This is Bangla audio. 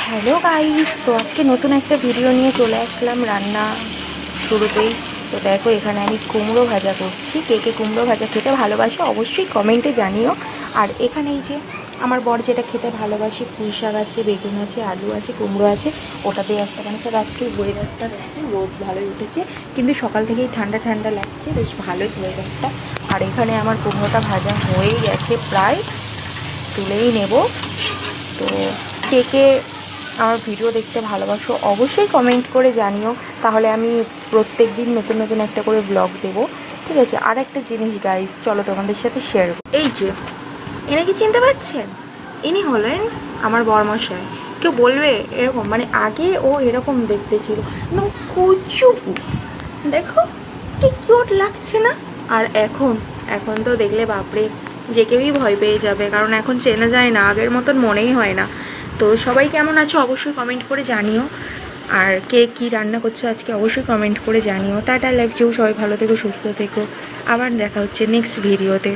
হ্যালো গাইস, তো আজকে নতুন একটা ভিডিও নিয়ে চলে আসলাম রান্না শুরুতেই। তো দেখো, এখানে আমি কুমড়ো ভাজা করছি। কে কে কুমড়ো ভাজা খেতে ভালোবাসে অবশ্যই কমেন্টে জানিও। আর এখানে এই যে আমার বর যেটা খেতে ভালোবাসে, পুঁই শাক আছে, বেগুন আছে, আলু আছে, কুমড়ো আছে, ওটা দিয়ে একটা মানুষের আজকে ওয়েদারটা দেখো, রোদ ভালোই উঠেছে, কিন্তু সকাল থেকেই ঠান্ডা ঠান্ডা লাগছে, বেশ ভালোই ওয়েদারটা। আর এখানে আমার কুমড়োটা ভাজা হয়েই গেছে, প্রায় তুলেই নেব। তো কে কে আমার ভিডিও দেখতে ভালোবাসো অবশ্যই কমেন্ট করে জানিও, তাহলে আমি প্রত্যেক দিন নতুন নতুন একটা করে ব্লগ দেবো। ঠিক আছে, আর একটা জিনিস গাইস, চলো তোমাদের সাথে শেয়ার করো। এই যে এনাকে চিনতে পারছেন, ইনি হলেন আমার বরমশাই। কেউ বলবে এরকম, মানে আগে ও এরকম দেখতে ছিল, কুচু, দেখো কি কিউট লাগছে না? আর এখন এখন তো দেখলে বাপরে, যে কেউই ভয় পেয়ে যাবে, কারণ এখন চেনা যায় না, আগের মতন মনেই হয় না। তো সবাই কেমন আছো অবশ্যই কমেন্ট করে জানিও, আর কে কী রান্না করছো আজকে অবশ্যই কমেন্ট করে জানিও। টাটা, লাইফ ইউ, সবাই ভালো থেকো, সুস্থ থেকো, আবার দেখা হচ্ছে নেক্সট ভিডিওতে।